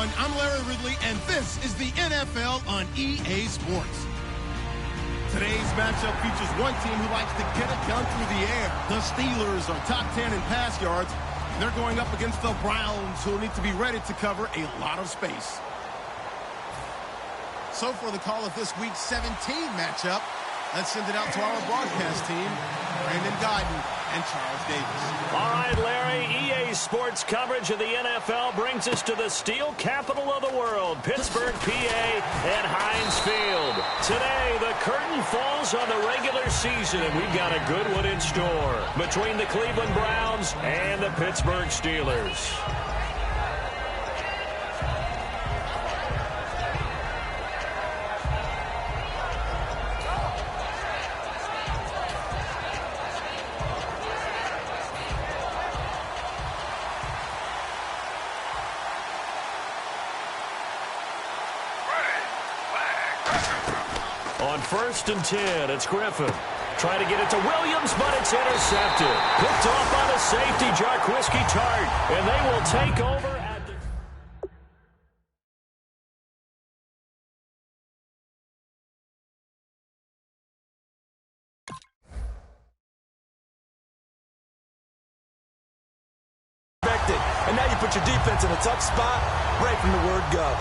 everyone. I'm Larry Ridley, and this is the NFL on EA Sports. Today's matchup features one team who likes to get it done through the air. The Steelers are top 10 in pass yards. They're going up against the Browns, who need to be ready to cover a lot of space. So for the call of this Week 17 matchup, let's send it out to our broadcast team, Brandon Godden and Charles Davis. All right, Larry, EA Sports coverage of the NFL brings us to the steel capital of the world, Pittsburgh, PA, at Heinz Field. Today, the curtain falls on the regular season, and we've got a good one in store between the Cleveland Browns and the Pittsburgh Steelers. On 1st and 10, it's Griffin. Trying to get it to Williams, but it's intercepted. Picked off on a safety, Jarquiski Tart, and they will take over at the... And now you put your defense in a tough spot right from the word go.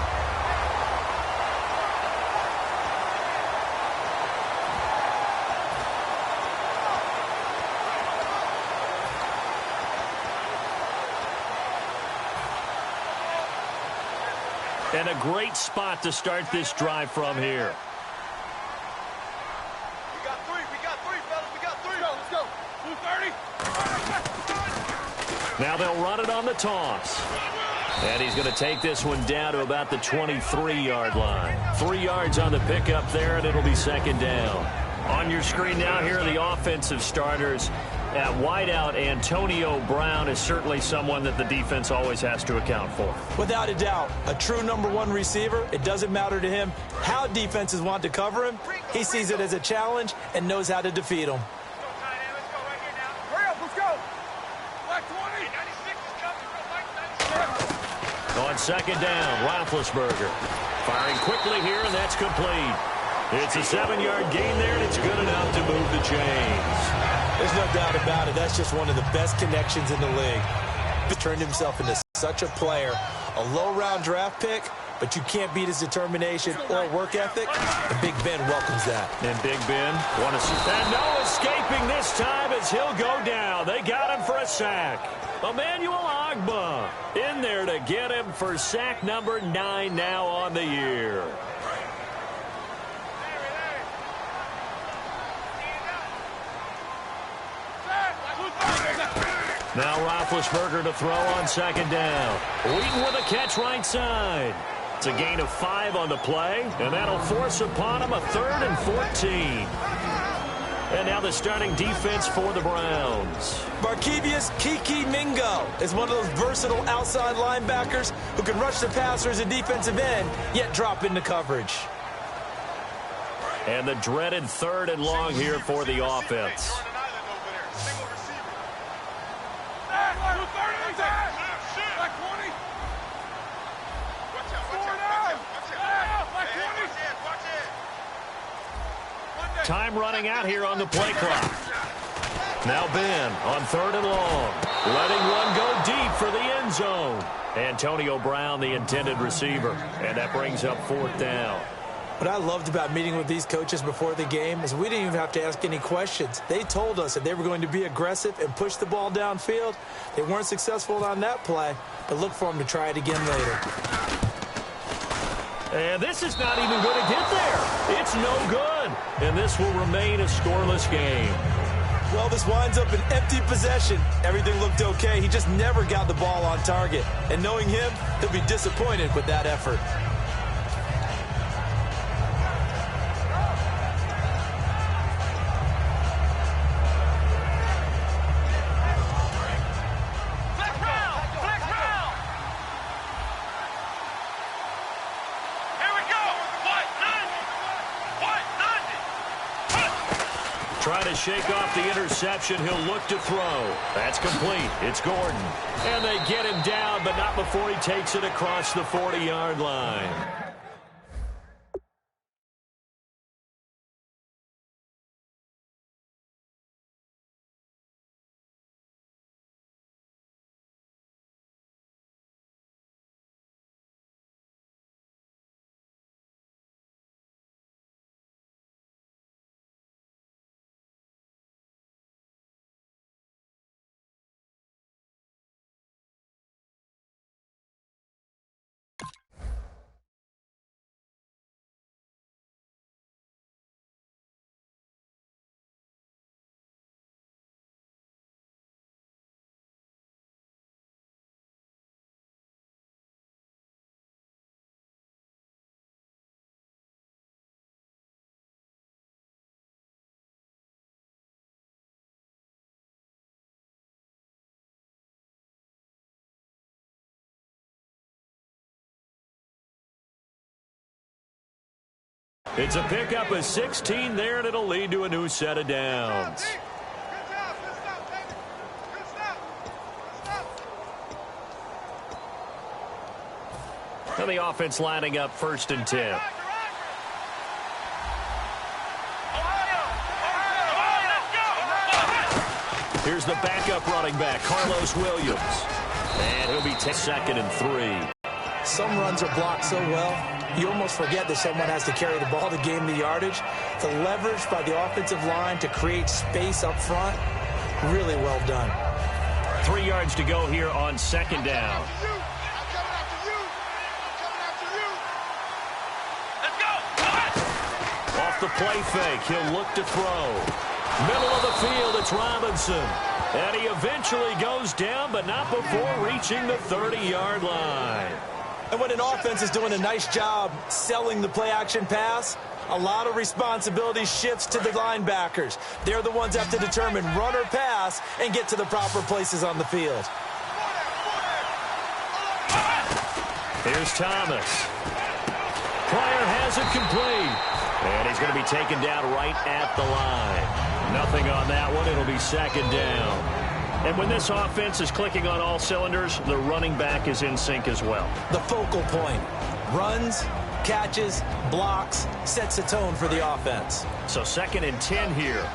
And a great spot to start this drive from here. We got three, fellas. We got three. Let's go. 230. Now they'll run it on the toss. And he's going to take this one down to about the 23-yard line. 3 yards on the pickup there, and it'll be second down. On your screen now, here are the offensive starters. At wideout, Antonio Brown is certainly someone that the defense always has to account for. Without a doubt, a true #1 receiver. It doesn't matter to him how defenses want to cover him. He sees it as a challenge and knows how to defeat them. Let's go right here now. Hurry up, let's go. Black 20. 96 is coming. On second down, Roethlisberger. Firing quickly here, and that's complete. It's a 7-yard gain there, and it's good enough to move the chains. There's no doubt about it. That's just one of the best connections in the league. He turned himself into such a player. A low-round draft pick, but you can't beat his determination or work ethic. And Big Ben welcomes that. And Big Ben want to see that. No escaping this time as he'll go down. They got him for a sack. Emmanuel Ogbah in there to get him for sack number 9 now on the year. Now Roethlisberger to throw on second down. Wheaton with a catch right side. It's a gain of 5 on the play, and that'll force upon him a 3rd and 14. And now the starting defense for the Browns. Barkevius Kiki Mingo is one of those versatile outside linebackers who can rush the passer as a defensive end, yet drop into coverage. And the dreaded 3rd and long here for the offense. Time running out here on the play clock. Now Ben on 3rd and long. Letting one go deep for the end zone. Antonio Brown, the intended receiver. And that brings up 4th down. What I loved about meeting with these coaches before the game is we didn't even have to ask any questions. They told us that they were going to be aggressive and push the ball downfield. They weren't successful on that play, but look for them to try it again later. And this is not even going to get there. It's no good. And this will remain a scoreless game. Well, this winds up an empty possession. Everything looked okay. He just never got the ball on target. And knowing him, he'll be disappointed with that effort. Trying to shake off the interception. He'll look to throw. That's complete. It's Gordon. And they get him down, but not before he takes it across the 40-yard line. It's a pickup of 16 there, and it'll lead to a new set of downs. And the offense lining up 1st and 10. Here's the backup running back, Carlos Williams. And he'll be 2nd and 3. Some runs are blocked so well, you almost forget that someone has to carry the ball to gain the yardage. The leverage by the offensive line to create space up front, really well done. 3 yards to go here on 2nd down. Off the play fake, he'll look to throw. Middle of the field, it's Robinson. And he eventually goes down, but not before reaching the 30-yard line. And when an offense is doing a nice job selling the play-action pass, a lot of responsibility shifts to the linebackers. They're the ones that have to determine run or pass and get to the proper places on the field. Here's Thomas. Pryor has it complete. And he's going to be taken down right at the line. Nothing on that one. It'll be 2nd down. And when this offense is clicking on all cylinders, the running back is in sync as well. The focal point. Runs, catches, blocks, sets a tone for the offense. So 2nd and 10 here.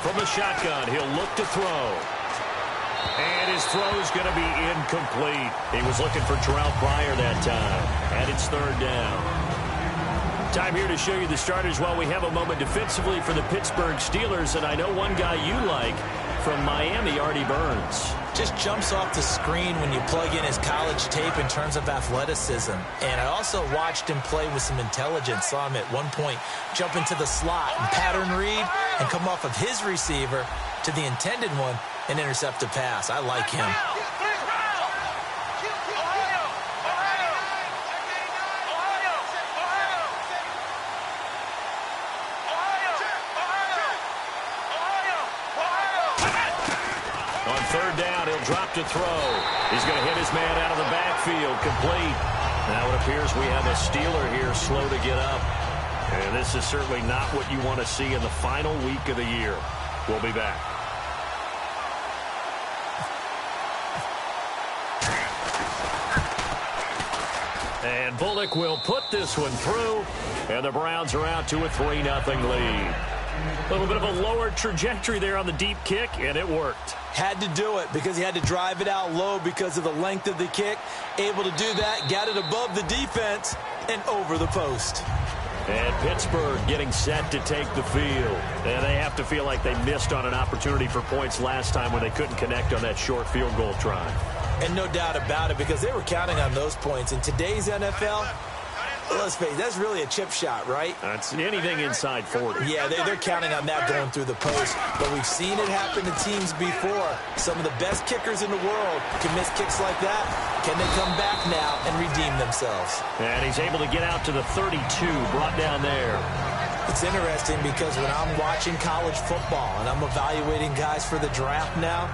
From the shotgun, he'll look to throw. And his throw's going to be incomplete. He was looking for Terrell Pryor that time. And it's 3rd down. Time here to show you the starters while we have a moment defensively for the Pittsburgh Steelers. And I know one guy you like from Miami, Artie Burns. Just jumps off the screen when you plug in his college tape in terms of athleticism. And I also watched him play with some intelligence. Saw him at one point jump into the slot and pattern read and come off of his receiver to the intended one and intercept a pass. I like him. On 3rd down, he'll drop to throw. He's going to hit his man out of the backfield, complete. Now it appears we have a Steeler here slow to get up. And this is certainly not what you want to see in the final week of the year. We'll be back. And Bullock will put this one through. And the Browns are out to a 3-0 lead. A little bit of a lower trajectory there on the deep kick, and it worked. Had to do it because he had to drive it out low because of the length of the kick. Able to do that, got it above the defense and over the post. And Pittsburgh getting set to take the field. And they have to feel like they missed on an opportunity for points last time when they couldn't connect on that short field goal try. And no doubt about it, because they were counting on those points. In today's NFL, let's face it, that's really a chip shot, right? That's anything inside 40. Yeah, they're counting on that going through the post. But we've seen it happen to teams before. Some of the best kickers in the world can miss kicks like that. Can they come back now and redeem themselves? And he's able to get out to the 32, brought down there. It's interesting because when I'm watching college football and I'm evaluating guys for the draft now,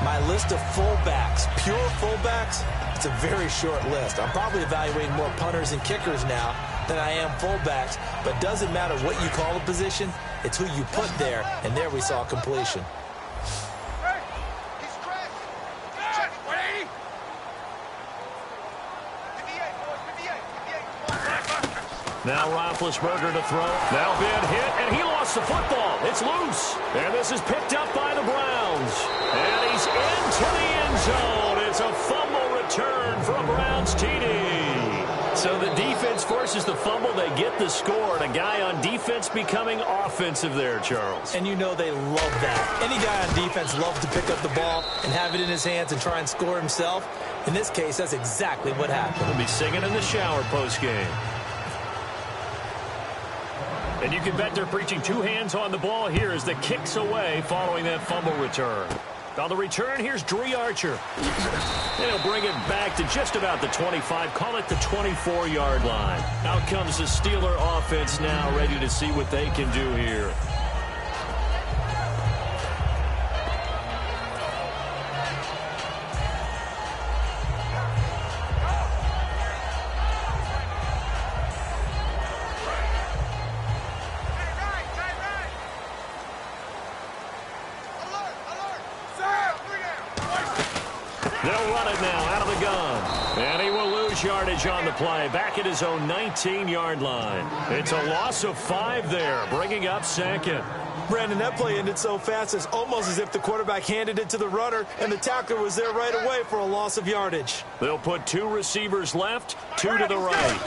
my list of fullbacks, pure fullbacks, it's a very short list. I'm probably evaluating more punters and kickers now than I am fullbacks, but doesn't matter what you call a position, it's who you put there, and there we saw completion. Hey, he's crashed. Check it. 180. 58, boys, 58. Now Roethlisberger to throw. Now been hit, and he lost the football. It's loose. And this is picked up by the Browns. And he's into the end zone. It's a fumble return for a Browns TD. So the defense forces the fumble. They get the score. And a guy on defense becoming offensive there, Charles. And you know they love that. Any guy on defense loves to pick up the ball and have it in his hands and try and score himself. In this case, that's exactly what happened. He'll be singing in the shower postgame. And you can bet they're preaching two hands on the ball here as the kick's away following that fumble return. On the return, here's Dree Archer. And he'll bring it back to just about the 25, call it the 24-yard line. Out comes the Steeler offense now, ready to see what they can do here. They'll run it now out of the gun. And he will lose yardage on the play. Back at his own 19-yard line. It's a loss of 5 there, bringing up second. Brandon, that play ended so fast, it's almost as if the quarterback handed it to the runner, and the tackler was there right away for a loss of yardage. They'll put 2 receivers left, 2 to the right.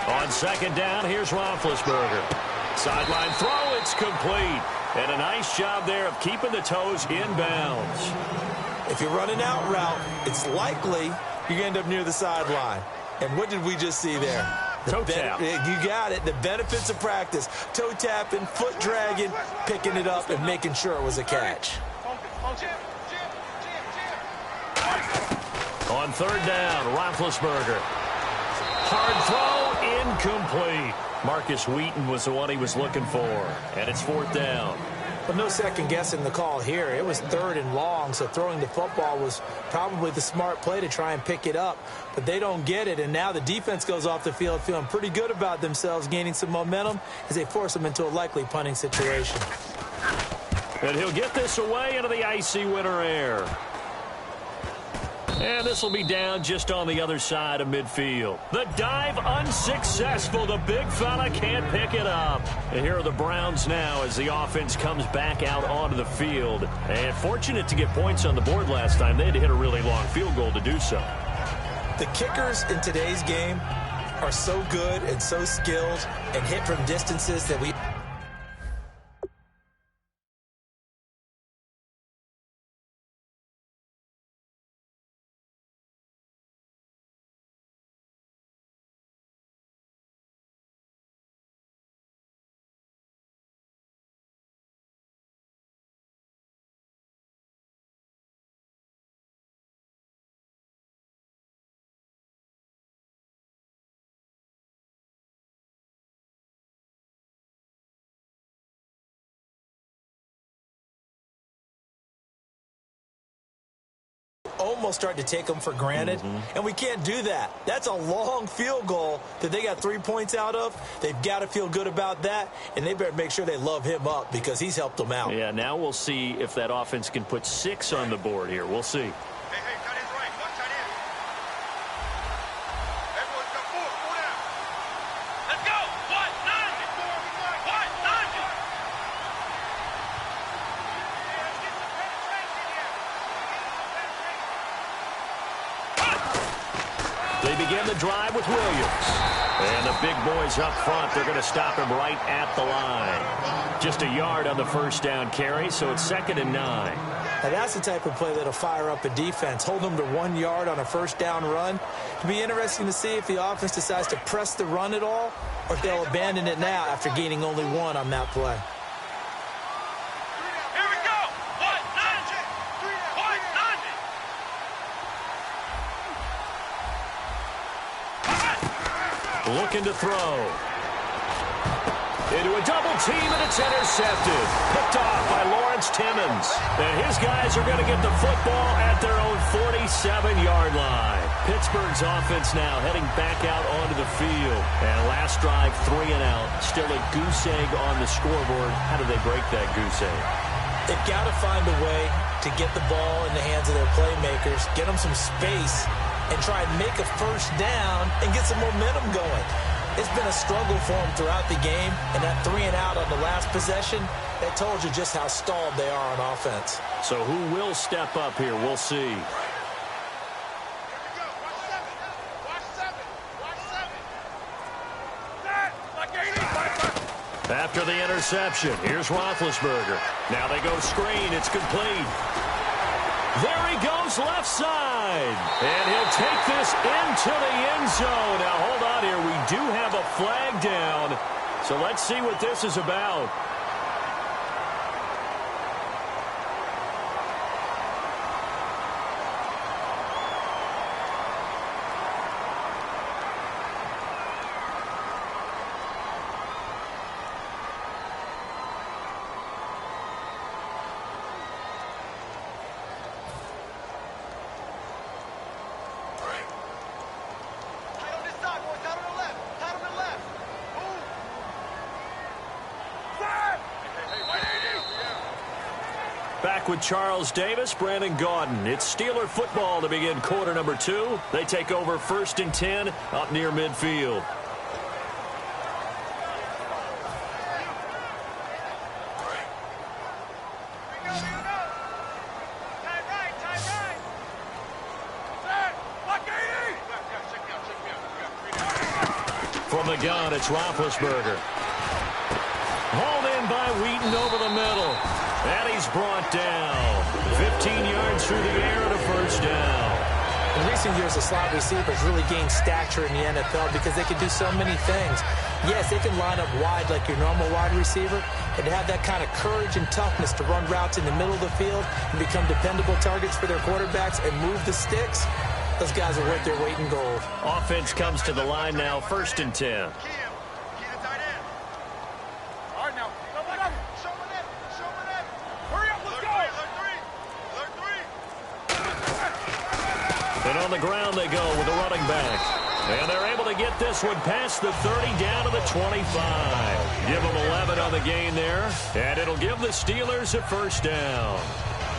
On second down, here's Roethlisberger. Sideline throw, it's complete. And a nice job there of keeping the toes in bounds. If you're running out route, it's likely you end up near the sideline. And what did we just see there? Toe tap. You got it. The benefits of practice. Toe tapping, foot dragging, picking it up, and making sure it was a catch. On third down, Roethlisberger. Hard throw, incomplete. Marcus Wheaton was the one he was looking for. And it's fourth down. But no second guessing the call here. It was third and long, so throwing the football was probably the smart play to try and pick it up. But they don't get it, and now the defense goes off the field feeling pretty good about themselves, gaining some momentum as they force them into a likely punting situation. And he'll get this away into the icy winter air. And this will be down just on the other side of midfield. The dive unsuccessful. The big fella can't pick it up. And here are the Browns now as the offense comes back out onto the field. And fortunate to get points on the board last time. They had to hit a really long field goal to do so. The kickers in today's game are so good and so skilled and hit from distances that we... almost start to take them for granted, and we can't do that. That's a long field goal that they got 3 points out of. They've got to feel good about that, and they better make sure they love him up because he's helped them out. Yeah, now we'll see if that offense can put 6 on the board here. We'll see. Hey, tight end right. One tight end. Everyone's got 4. 4 down. Let's go. 190. 190. Let's get some penetration here. They begin the drive with Williams. And the big boys up front, they're going to stop him right at the line. Just a yard on the first down carry, so it's 2nd and 9. Now that's the type of play that'll fire up a defense. Hold them to 1 yard on a first down run. It'll be interesting to see if the offense decides to press the run at all or if they'll abandon it now after gaining only 1 on that play. Here we go. 190. 190. Looking to throw. into a double team, and it's intercepted. Picked off by Lawrence Timmons. And his guys are going to get the football at their own 47-yard line. Pittsburgh's offense now heading back out onto the field. And last drive, 3 and out. Still a goose egg on the scoreboard. How do they break that goose egg? They've got to find a way to get the ball in the hands of their playmakers, get them some space, and try and make a first down and get some momentum going. It's been a struggle for them throughout the game, and that 3 and out on the last possession, that told you just how stalled they are on offense. So who will step up here? We'll see. After the interception, here's Roethlisberger. Now they go screen. It's complete. There he goes, left side. And he'll take this into the end zone. Now, hold on here. We do have a flag down. So let's see what this is about. Back with Charles Davis, Brandon Gaudin. It's Steeler football to begin quarter number 2. They take over 1st and 10 up near midfield. From the gun, it's Roethlisberger. Hauled in by Wheaton over the middle. And he's brought down. 15 yards through the air and a first down. In recent years, the slot receivers really gained stature in the NFL because they can do so many things. Yes, they can line up wide like your normal wide receiver, and to have that kind of courage and toughness to run routes in the middle of the field and become dependable targets for their quarterbacks and move the sticks, those guys are worth their weight in gold. Offense comes to the line now, 1st and 10. And on the ground they go with the running back. And they're able to get this one past the 30 down to the 25. Give them 11 on the gain there. And it'll give the Steelers a first down.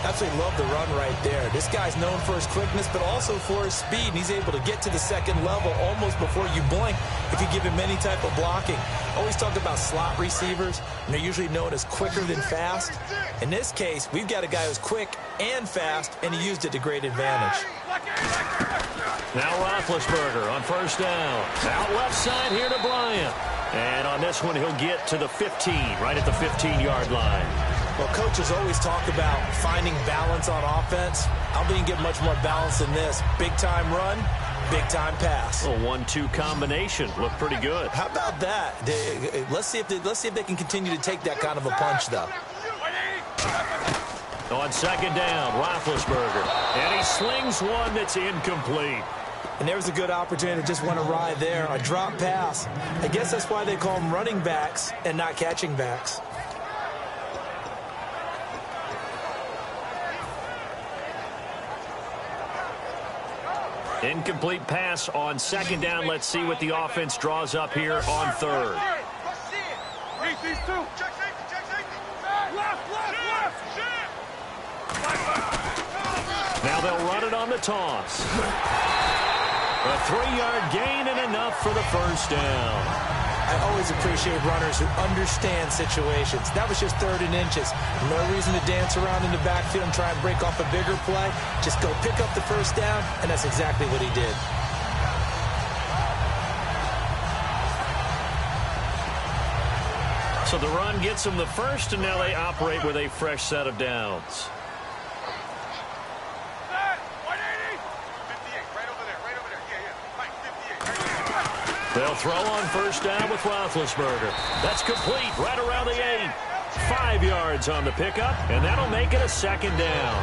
Absolutely love the run right there. This guy's known for his quickness, but also for his speed. And he's able to get to the second level almost before you blink if you give him any type of blocking. Always talk about slot receivers, and they're usually known as quicker than fast. In this case, we've got a guy who's quick and fast, and he used it to great advantage. Now Roethlisberger on first down. Out left side here to Bryant. And on this one, he'll get to the 15, right at the 15-yard line. Well, coaches always talk about finding balance on offense. I don't think you can get much more balance than this. Big-time run, big-time pass. A 1-2 combination. Looked pretty good. How about that? Let's see if they can continue to take that kind of a punch, though. On second down, Roethlisberger. And he slings one that's incomplete. And there was a good opportunity to just went awry there. A drop pass. I guess that's why they call them running backs and not catching backs. Incomplete pass on second down. Let's see what the offense draws up here on third. Read these two. Check safety, check safety. Left. Now they'll run it on the toss. A 3-yard gain and enough for the first down. I always appreciate runners who understand situations. That was just 3rd and inches. No reason to dance around in the backfield and try and break off a bigger play. Just go pick up the first down, and that's exactly what he did. So the run gets them the first, and now they operate with a fresh set of downs. They'll throw on first down with Roethlisberger. That's complete right around the 8. 5 yards on the pickup, and that'll make it a second down.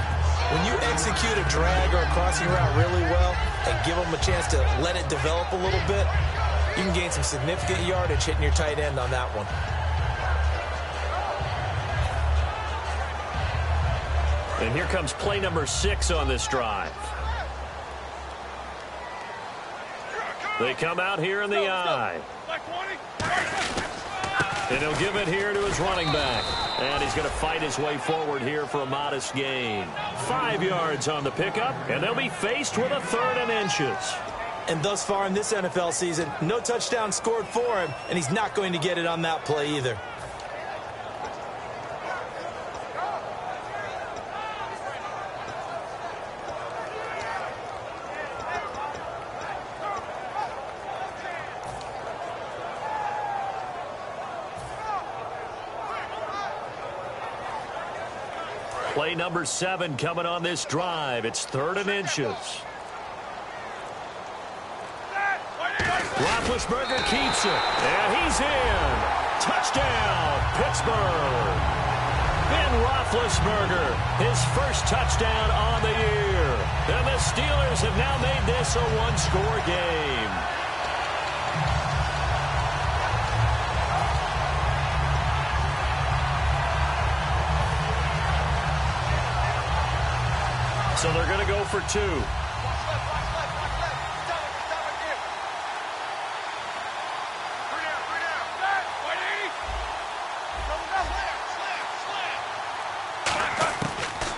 When you execute a drag or a crossing route really well and give them a chance to let it develop a little bit, you can gain some significant yardage hitting your tight end on that one. And here comes play number 6 on this drive. They come out here in the I. And he'll give it here to his running back. And he's going to fight his way forward here for a modest gain. 5 yards on the pickup, and they'll be faced with a 3rd and inches. And thus far in this NFL season, no touchdown scored for him, and he's not going to get it on that play either. Play number 7 coming on this drive. It's 3rd and inches. Roethlisberger keeps it. And he's in. Touchdown, Pittsburgh. Ben Roethlisberger, his first touchdown on the year. And the Steelers have now made this a 1-score game. So they're going to go for 2.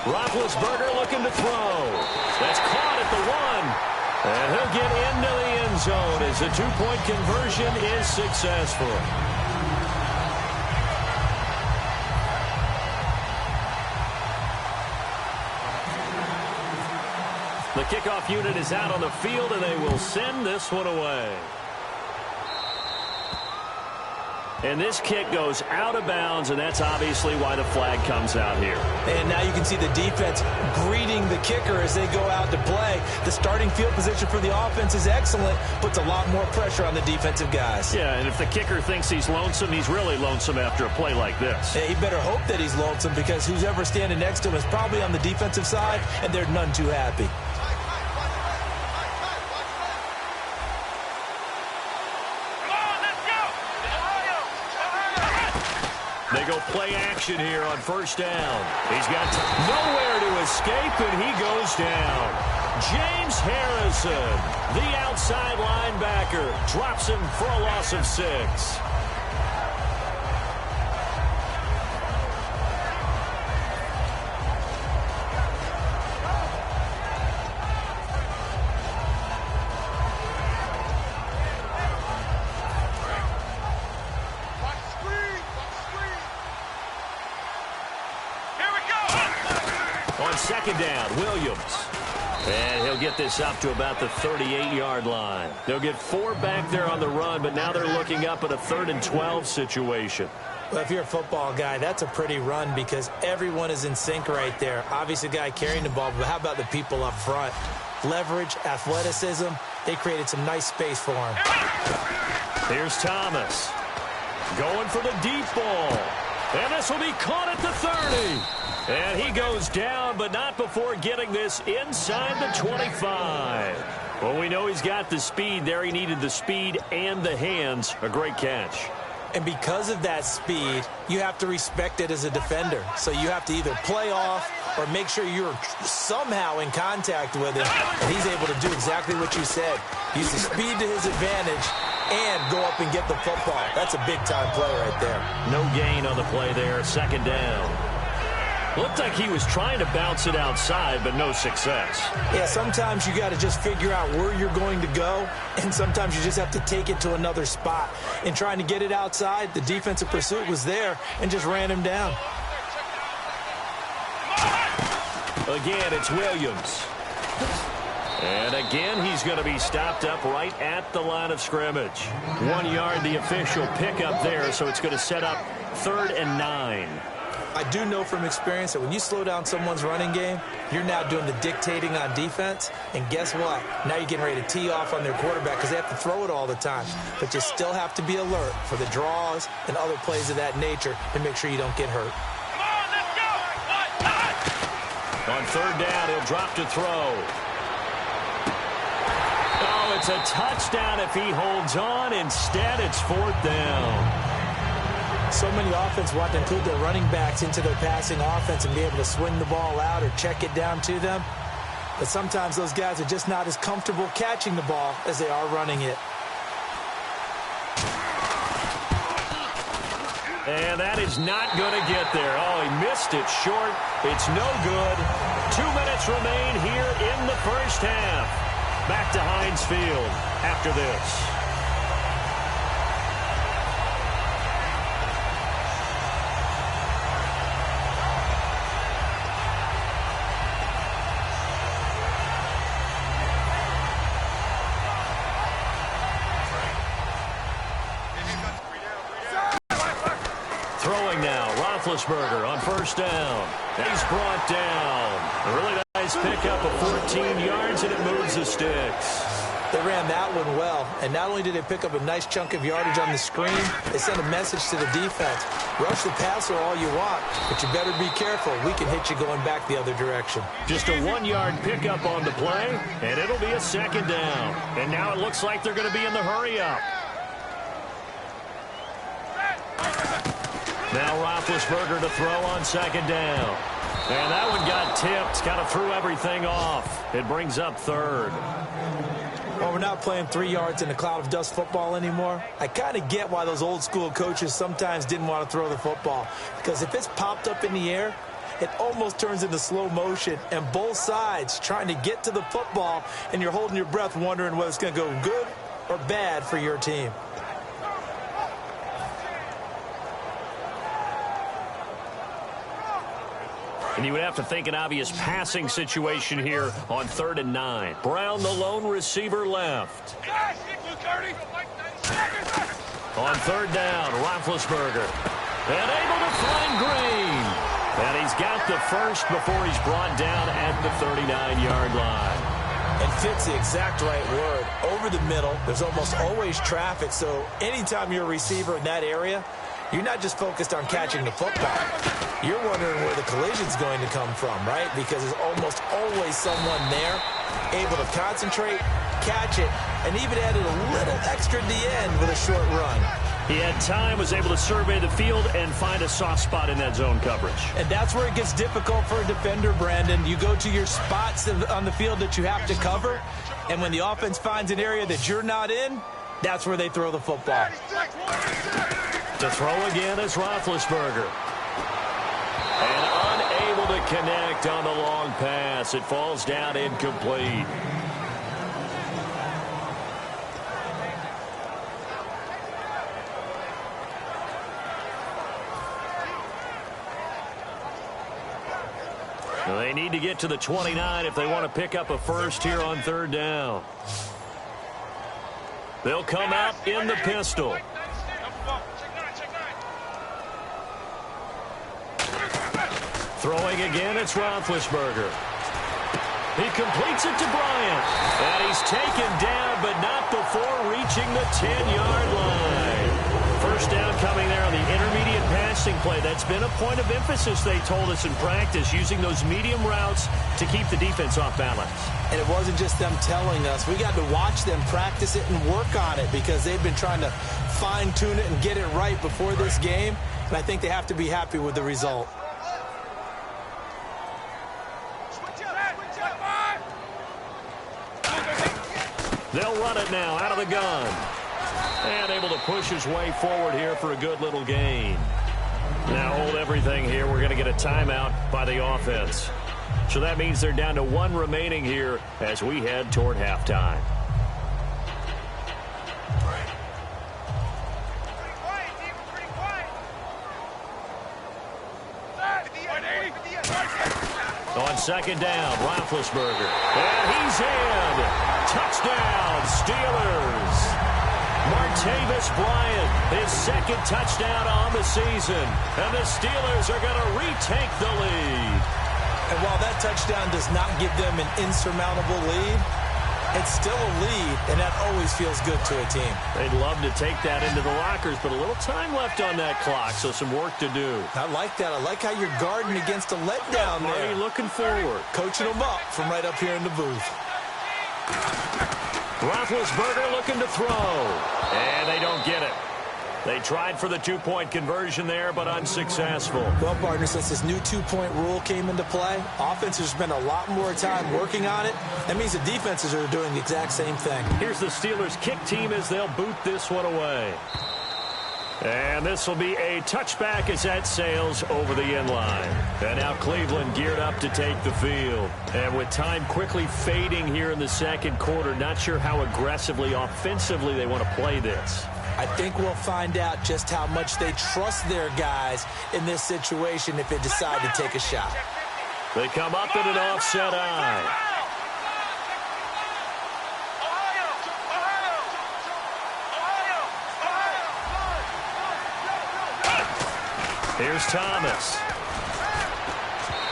Roethlisberger looking to throw. That's caught at the 1. And he'll get into the end zone as the 2-point conversion is successful. The kickoff unit is out on the field, and they will send this one away. And this kick goes out of bounds, and that's obviously why the flag comes out here. And now you can see the defense greeting the kicker as they go out to play. The starting field position for the offense is excellent, puts a lot more pressure on the defensive guys. Yeah, and if the kicker thinks he's lonesome, he's really lonesome after a play like this. Yeah, he better hope that he's lonesome, because who's ever standing next to him is probably on the defensive side, and they're none too happy. They go play action here on 1st down. He's got nowhere to escape, and he goes down. James Harrison, the outside linebacker, drops him for a loss of 6. On 2nd down, Williams. And he'll get this up to about the 38-yard line. They'll get 4 back there on the run, but now they're looking up at a 3rd and 12 situation. Well, if you're a football guy, that's a pretty run, because everyone is in sync right there. Obviously, the guy carrying the ball, but how about the people up front? Leverage, athleticism, they created some nice space for him. Here's Thomas. Going for the deep ball. And this will be caught at the 30. And he goes down, but not before getting this inside the 25. Well, we know he's got the speed there. He needed the speed and the hands. A great catch. And because of that speed, you have to respect it as a defender. So you have to either play off or make sure you're somehow in contact with him. And he's able to do exactly what you said. Use the speed to his advantage and go up and get the football. That's a big-time play right there. No gain on the play there. 2nd down. Looked like he was trying to bounce it outside, but no success. Yeah, sometimes you got to just figure out where you're going to go, and sometimes you just have to take it to another spot. In trying to get it outside, the defensive pursuit was there and just ran him down. Again, it's Williams. And again, he's going to be stopped up right at the line of scrimmage. 1 yard, the official pickup there, so it's going to set up 3rd and 9. I do know from experience that when you slow down someone's running game, you're now doing the dictating on defense. And guess what? Now you're getting ready to tee off on their quarterback because they have to throw it all the time. But you still have to be alert for the draws and other plays of that nature to make sure you don't get hurt. On 3rd down, he'll drop to throw. Oh, it's a touchdown if he holds on. Instead, it's 4th down. So many offense want to include their running backs into their passing offense and be able to swing the ball out or check it down to them. But sometimes those guys are just not as comfortable catching the ball as they are running it. And that is not going to get there. Oh, he missed it short. It's no good. 2 minutes remain here in the first half. Back to Heinz Field after this. Throwing now, Roethlisberger on first down. He's brought down. A really nice pickup of 14 yards, and it moves the sticks. They ran that one well, and not only did they pick up a nice chunk of yardage on the screen, they sent a message to the defense. Rush the passer all you want, but you better be careful. We can hit you going back the other direction. Just a 1-yard pickup on the play, and it'll be a second down. And now it looks like they're going to be in the hurry-up. Now Roethlisberger to throw on second down. And that one got tipped, kind of threw everything off. It brings up third. Well, we're not playing 3 yards in a cloud of dust football anymore. I kind of get why those old school coaches sometimes didn't want to throw the football. Because if it's popped up in the air, it almost turns into slow motion. And both sides trying to get to the football, and you're holding your breath wondering whether it's going to go good or bad for your team. And you would have to think an obvious passing situation here on 3rd and 9. Brown, the lone receiver, left. On 3rd down, Roethlisberger. And able to find Green. And he's got the first before he's brought down at the 39-yard line. And fits the exact right word. Over the middle, there's almost always traffic. So anytime you're a receiver in that area, you're not just focused on catching the football. You're wondering where the collision's going to come from, right? Because there's almost always someone there able to concentrate, catch it, and even added a little extra at the end with a short run. He had time, was able to survey the field and find a soft spot in that zone coverage. And that's where it gets difficult for a defender, Brandon. You go to your spots on the field that you have to cover, and when the offense finds an area that you're not in, that's where they throw the football. To throw again is Roethlisberger. And unable to connect on the long pass. It falls down incomplete. Well, they need to get to the 29 if they want to pick up a first here on 3rd down. They'll come out in the pistol. Throwing again, it's Roethlisberger. He completes it to Bryant. And he's taken down, but not before reaching the 10-yard line. First down coming there on the intermediate passing play. That's been a point of emphasis, they told us in practice, using those medium routes to keep the defense off balance. And it wasn't just them telling us. We got to watch them practice it and work on it because they've been trying to fine-tune it and get it right before this game. And I think they have to be happy with the result. They'll run it now out of the gun. And able to push his way forward here for a good little gain. Now hold everything here. We're going to get a timeout by the offense. So that means they're down to 1 remaining here as we head toward halftime. On second down, Roethlisberger. And he's in. Touchdown, Steelers. Martavis Bryant, his second touchdown on the season. And the Steelers are going to retake the lead. And while that touchdown does not give them an insurmountable lead, it's still a lead, and that always feels good to a team. They'd love to take that into the lockers, but a little time left on that clock, so some work to do. I like that. I like how you're guarding against a letdown there. Marty looking forward. Coaching them up from right up here in the booth. Roethlisberger looking to throw. And they don't get it. They tried for the two-point conversion there, but unsuccessful. Well, partner, since this new two-point rule came into play, offenses spend a lot more time working on it. That means the defenses are doing the exact same thing. Here's the Steelers kick team as they'll boot this one away. And this will be a touchback as that sails over the end line. And now Cleveland geared up to take the field. And with time quickly fading here in the second quarter, not sure how aggressively, offensively they want to play this. I think we'll find out just how much they trust their guys in this situation if they decide to take a shot. They come up in an offset eye. Here's Thomas.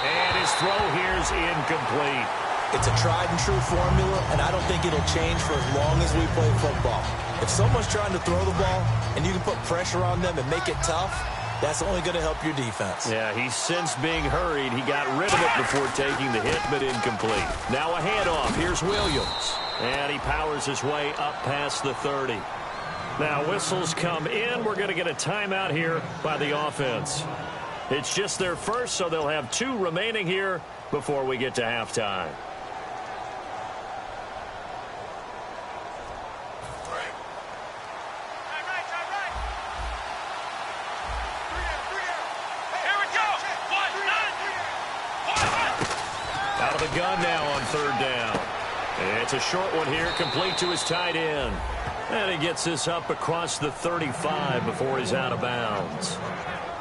And his throw here's incomplete. It's a tried-and-true formula, and I don't think it'll change for as long as we play football. If someone's trying to throw the ball and you can put pressure on them and make it tough, that's only going to help your defense. Yeah, he's since being hurried. He got rid of it before taking the hit, but incomplete. Now a handoff. Here's Williams. And he powers his way up past the 30. Now whistles come in. We're going to get a timeout here by the offense. It's just their first, so they'll have 2 remaining here before we get to halftime. Out of the gun now on 3rd down. It's a short one here, complete to his tight end. And he gets this up across the 35 before he's out of bounds.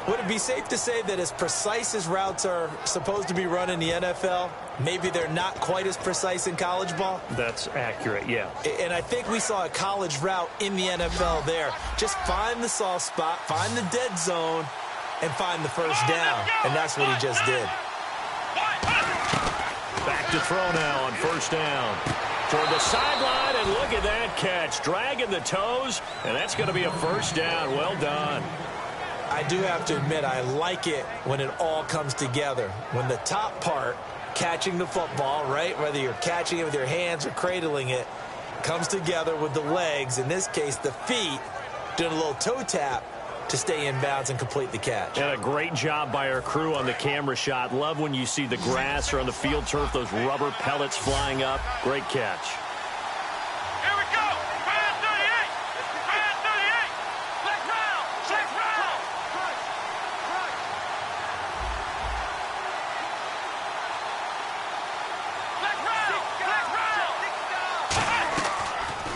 Would it be safe to say that as precise as routes are supposed to be run in the NFL, maybe they're not quite as precise in college ball? That's accurate, yeah. And I think we saw a college route in the NFL there. Just find the soft spot, find the dead zone, and find the first down. And that's what he just did. Back to throw now on 1st down. Toward the sideline, and look at that catch. Dragging the toes, and that's going to be a 1st down. Well done. I do have to admit, I like it when it all comes together. When the top part, catching the football, right, whether you're catching it with your hands or cradling it, comes together with the legs, in this case the feet, doing a little toe tap to stay in bounds and complete the catch. And a great job by our crew on the camera shot. Love when you see the grass or on the field turf, those rubber pellets flying up. Great catch. Here we go. Brand 38. Brand 38. Black round. Black round. Black round. Black round.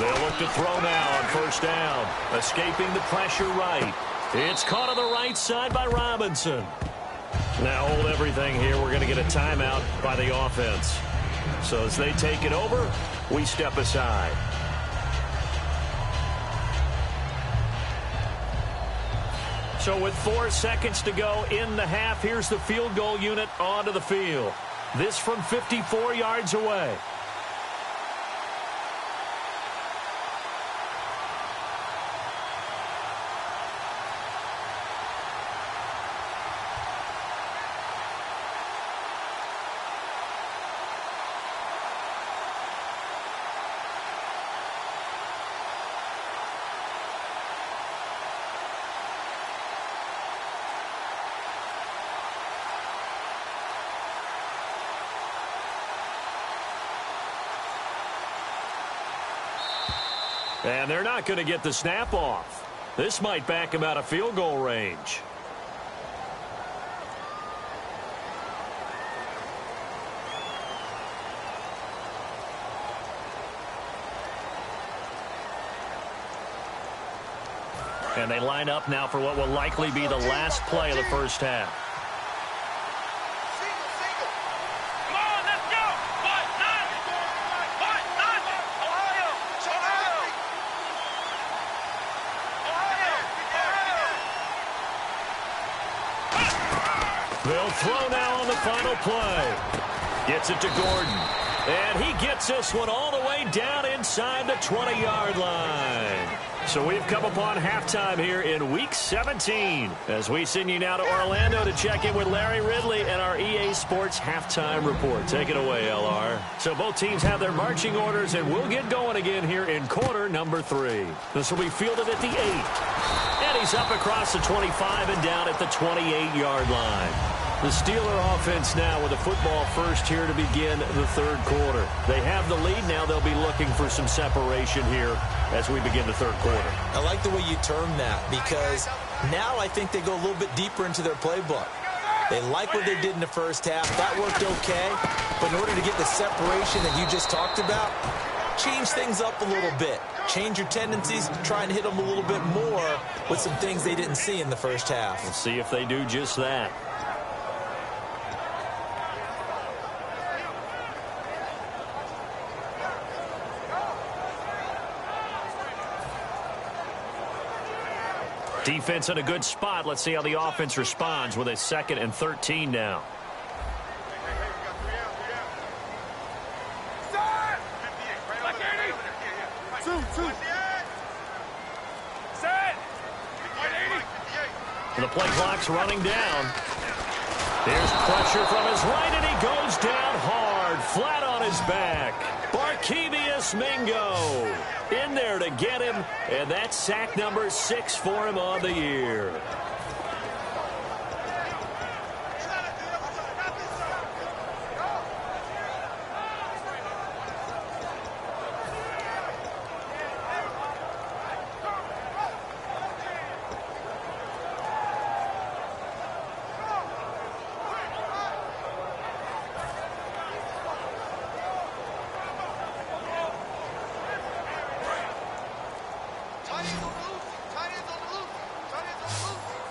They'll look to throw now on 1st down. Escaping the pressure right. It's caught on the right side by Robinson. Now hold everything here. We're going to get a timeout by the offense. So as they take it over, we step aside. So with 4 seconds to go in the half, here's the field goal unit onto the field. This from 54 yards away. And they're not going to get the snap off. This might back him out of field goal range. And they line up now for what will likely be the last play of the first half. They'll throw now on the final play. Gets it to Gordon. And he gets this one all the way way down inside the 20-yard line. So we've come upon halftime here in Week 17 as we send you now to Orlando to check in with Larry Ridley and our EA Sports Halftime Report. Take it away, LR. So both teams have their marching orders, and we'll get going again here in quarter number 3. This will be fielded at the 8. And he's up across the 25 and down at the 28-yard line. The Steeler offense now with a football first here to begin the third quarter. They have the lead. Now they'll be looking for some separation here as we begin the third quarter. I like the way you term that because now I think they go a little bit deeper into their playbook. They like what they did in the first half. That worked okay. But in order to get the separation that you just talked about, change things up a little bit. Change your tendencies, try and hit them a little bit more with some things they didn't see in the first half. We'll see if they do just that. Defense in a good spot. Let's see how the offense responds with a 2nd and 13 now. The play clock's running down. There's pressure from his right, and he goes down hard, flat on his back. Barkevious Mingo in there to get him, and that's sack number 6 for him on the year.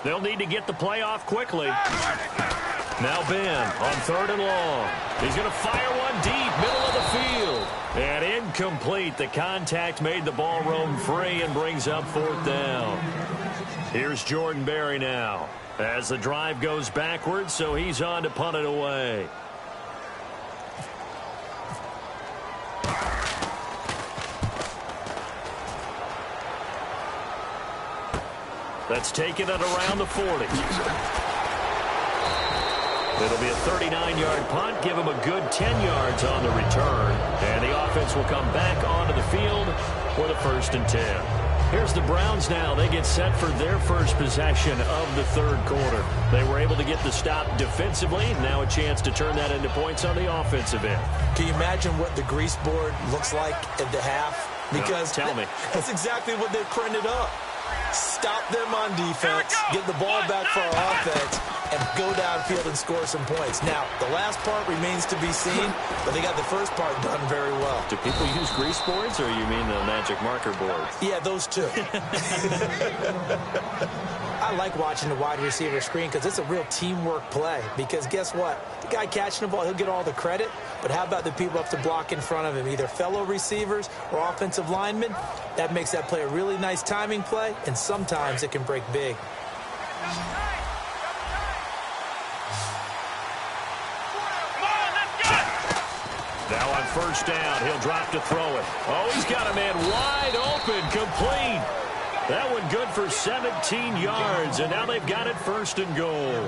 They'll need to get the play off quickly. Now Ben on 3rd and long. He's going to fire one deep, middle of the field. And incomplete. The contact made the ball roam free and brings up 4th down. Here's Jordan Berry now as the drive goes backwards, so he's on to punt it away. That's taken it around the 40. It'll be a 39-yard punt. Give him a good 10 yards on the return. And the offense will come back onto the field for the 1st and 10. Here's the Browns now. They get set for their first possession of the third quarter. They were able to get the stop defensively. Now a chance to turn that into points on the offensive end. Can you imagine what the grease board looks like at the half? Because tell me. That's exactly what they've printed up. Stop them on defense, get the ball back for our offense, and go downfield and score some points. Now, the last part remains to be seen, but they got the first part done very well. Do people use grease boards, or you mean the magic marker boards? Yeah, those two. I like watching the wide receiver screen because it's a real teamwork play. Because guess what? The guy catching the ball, he'll get all the credit. But how about the people up to block in front of him, either fellow receivers or offensive linemen? That makes that play a really nice timing play, and sometimes it can break big. Now on 1st down, he'll drop to throw it. Oh, he's got a man wide open, complete. That one good for 17 yards, and now they've got it 1st and goal.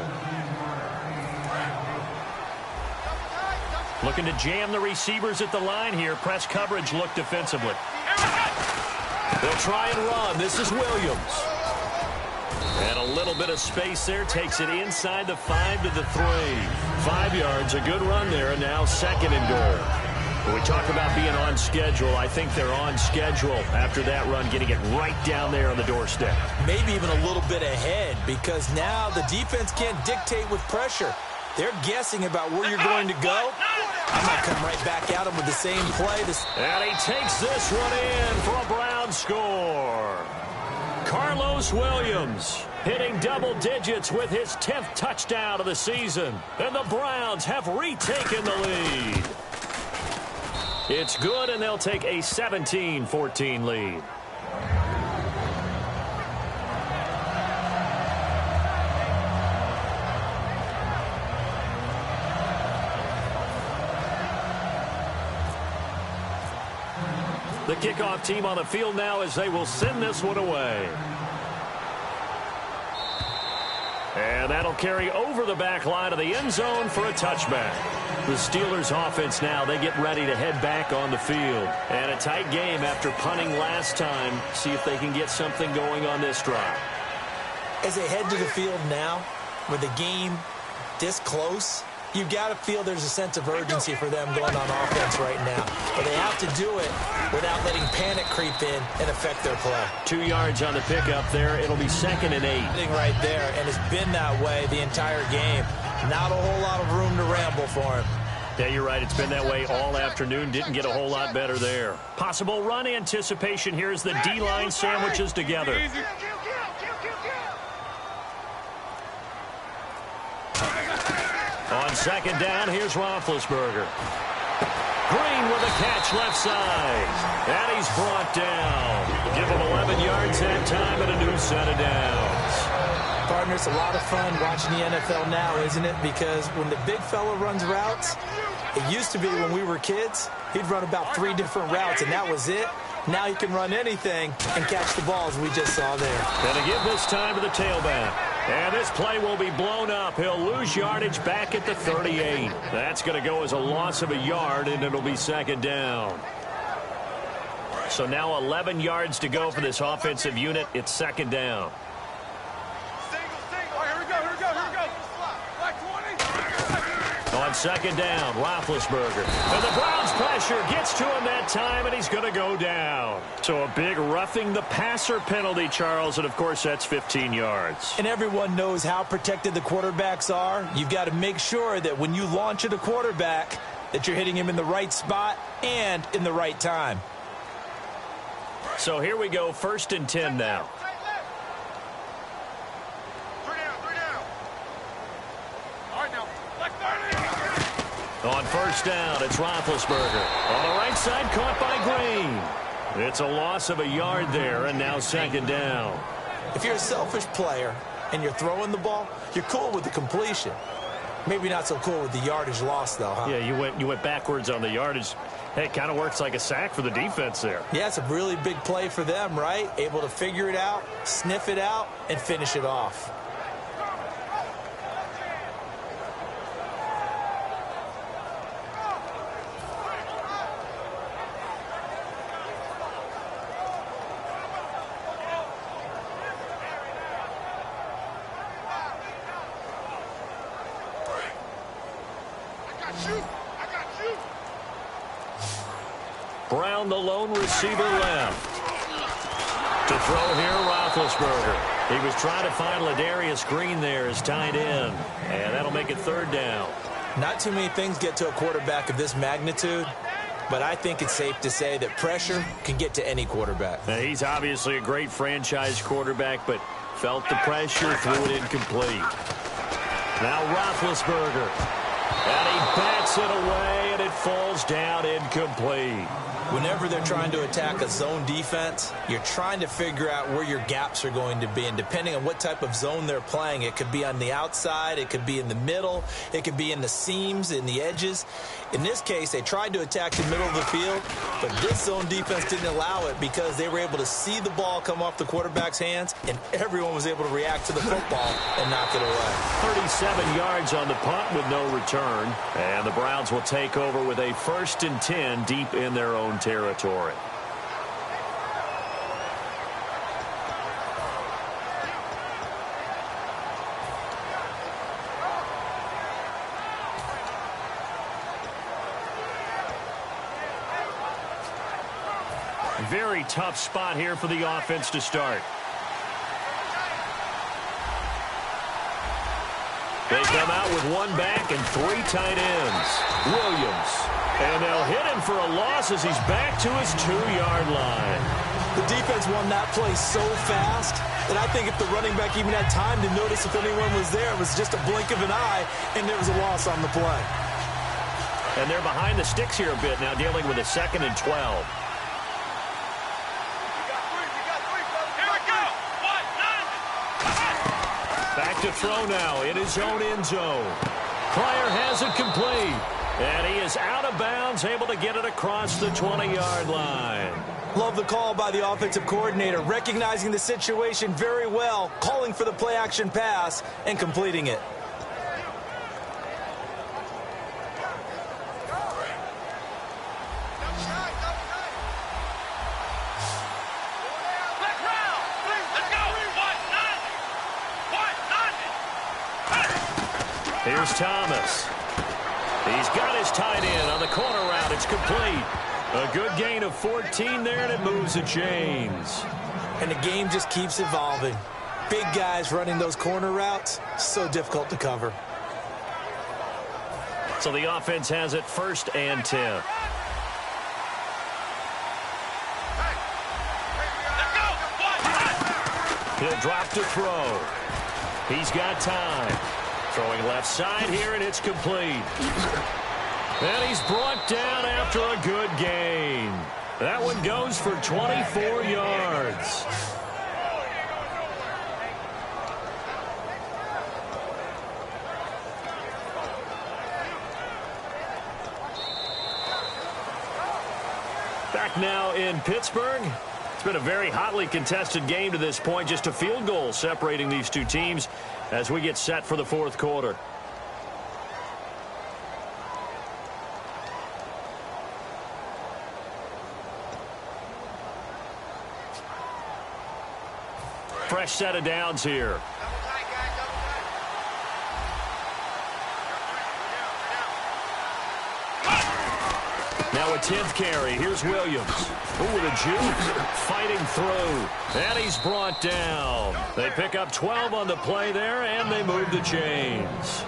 Looking to jam the receivers at the line here. Press coverage look defensively. They'll try and run. This is Williams. And a little bit of space there. Takes it inside the 5 to the 3. 5 yards, a good run there, and now 2nd and goal. When we talk about being on schedule, I think they're on schedule after that run, getting it right down there on the doorstep. Maybe even a little bit ahead, because now the defense can't dictate with pressure. They're guessing about where you're going to go. I might come right back at him with the same play. And he takes this one in for a Brown score. Carlos Williams hitting double digits with his 10th touchdown of the season. And the Browns have retaken the lead. It's good, and they'll take a 17-14 lead. The kickoff team on the field now as they will send this one away. And that'll carry over the back line of the end zone for a touchback. The Steelers offense now, they get ready to head back on the field. And a tight game after punting last time. See if they can get something going on this drive. As they head to the field now, with the game this close, you've got to feel there's a sense of urgency for them going on offense right now. But they have to do it without letting panic creep in and affect their play. 2 yards on the pickup there. It'll be 2nd and 8. Right there, and it's been that way the entire game. Not a whole lot of room to ramble for him. Yeah, you're right. It's been that way all afternoon. Didn't get a whole lot better there. Possible run anticipation here as the D-line sandwiches together. On 2nd down, here's Roethlisberger. Green with a catch left side. And he's brought down. Give him 11 yards that time and a new set of downs. Partner, it's a lot of fun watching the NFL now, isn't it? Because when the big fella runs routes, it used to be when we were kids, he'd run about 3 different routes, and that was it. Now he can run anything and catch the balls we just saw there. Going to give this time to the tailback. And this play will be blown up. He'll lose yardage back at the 38. That's going to go as a loss of a yard, and it'll be 2nd down. So now 11 yards to go for this offensive unit. It's 2nd down. On 2nd down, Roethlisberger. And the Browns pressure gets to him that time, and he's going to go down. So a big roughing the passer penalty, Charles, and of course that's 15 yards. And everyone knows how protected the quarterbacks are. You've got to make sure that when you launch at a quarterback, that you're hitting him in the right spot and in the right time. So here we go, 1st and 10 now. On 1st down, it's Roethlisberger. On the right side, caught by Green. It's a loss of a yard there, and now 2nd down. If you're a selfish player and you're throwing the ball, you're cool with the completion. Maybe not so cool with the yardage loss, though, huh? Yeah, you went backwards on the yardage. Hey, it kind of works like a sack for the defense there. Yeah, it's a really big play for them, right? Able to figure it out, sniff it out, and finish it off. Brown, the lone receiver, left. To throw here, Roethlisberger. He was trying to find Ladarius Green there as tight end. And that'll make it 3rd down. Not too many things get to a quarterback of this magnitude, but I think it's safe to say that pressure can get to any quarterback. Now, he's obviously a great franchise quarterback, but felt the pressure, threw it incomplete. Now Roethlisberger. And he bats it away, and it falls down incomplete. Whenever they're trying to attack a zone defense, you're trying to figure out where your gaps are going to be. And depending on what type of zone they're playing, it could be on the outside, it could be in the middle, it could be in the seams, in the edges. In this case, they tried to attack the middle of the field, but this zone defense didn't allow it because they were able to see the ball come off the quarterback's hands, and everyone was able to react to the football and knock it away. 37 yards on the punt with no return. And the Browns will take over with a 1st and 10 deep in their own territory. Very tough spot here for the offense to start. They come out with 1 back and 3 tight ends. Williams. And they'll hit him for a loss as he's back to his 2-yard line. The defense won that play so fast that I think if the running back even had time to notice if anyone was there, it was just a blink of an eye, and there was a loss on the play. And they're behind the sticks here a bit now, dealing with a 2nd and 12. Back to throw now in his own end zone. Pryor has it complete. And he is out of bounds, able to get it across the 20-yard line. Love the call by the offensive coordinator, recognizing the situation very well, calling for the play-action pass, and completing it. Here's Thomas. He's got his tight end on the corner route. It's complete. A good gain of 14 there, and it moves the chains. And the game just keeps evolving. Big guys running those corner routes, so difficult to cover. So the offense has it 1st and 10. He'll drop to throw. He's got time. Throwing left side here, and it's complete. And he's brought down after a good gain. That one goes for 24 yards. Back now in Pittsburgh. It's been a very hotly contested game to this point. Just a field goal separating these two teams as we get set for the 4th quarter. Fresh set of downs here. Now a 10th carry. Here's Williams. Ooh, the juke. Fighting through. And he's brought down. They pick up 12 on the play there, and they move the chains.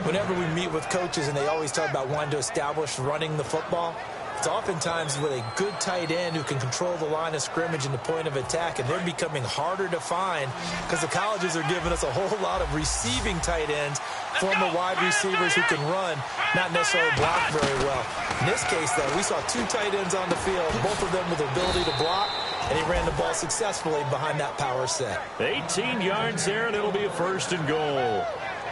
Whenever we meet with coaches and they always talk about wanting to establish running the football, it's oftentimes with a good tight end who can control the line of scrimmage and the point of attack, and they're becoming harder to find because the colleges are giving us a whole lot of receiving tight ends, former wide receivers who can run, not necessarily block very well. In this case, though, we saw 2 tight ends on the field, both of them with the ability to block, and he ran the ball successfully behind that power set. 18 yards there, and it'll be a 1st and goal.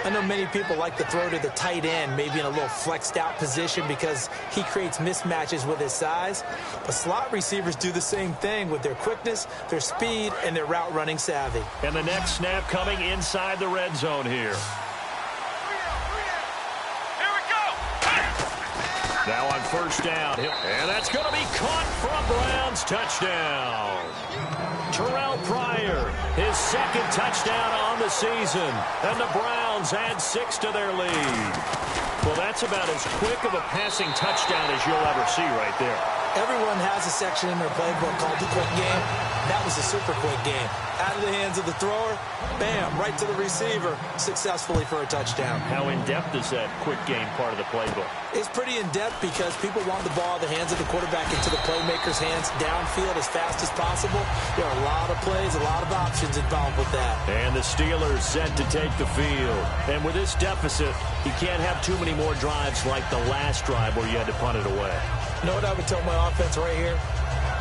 I know many people like to throw to the tight end, maybe in a little flexed out position because he creates mismatches with his size. But slot receivers do the same thing with their quickness, their speed, and their route running savvy. And the next snap coming inside the red zone here. Here we go. Now on 1st down. And that's going to be caught from Browns. Touchdown. Terrell Pryor, his 2nd touchdown on the season. And the Browns add 6 to their lead. Well, that's about as quick of a passing touchdown as you'll ever see right there. Everyone has a section in their playbook called the quick game. That was a super quick game. Out of the hands of the thrower, bam, right to the receiver, successfully for a touchdown. How in-depth is that quick game part of the playbook? It's pretty in-depth because people want the ball in the hands of the quarterback into the playmaker's hands downfield as fast as possible. There are a lot of plays, a lot of options involved with that. And the Steelers set to take the field. And with this deficit, you can't have too many more drives like the last drive where you had to punt it away. You know what I would tell my offense right here?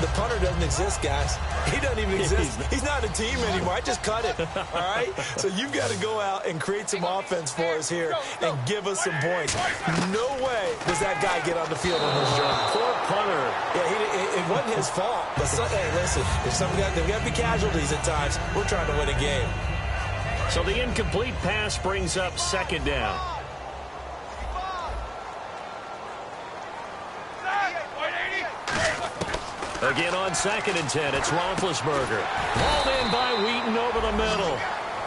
The punter doesn't exist, guys. He doesn't even exist. He's not a team anymore. I just cut it, all right? So you've got to go out and create some offense for us here and give us some points. No way does that guy get on the field on his drive. Poor punter. Yeah, it wasn't his fault. But hey, listen, there's got to be casualties at times. We're trying to win a game. So the incomplete pass brings up 2nd down. Again on 2nd and 10, it's Roethlisberger. Hauled in by Wheaton over the middle.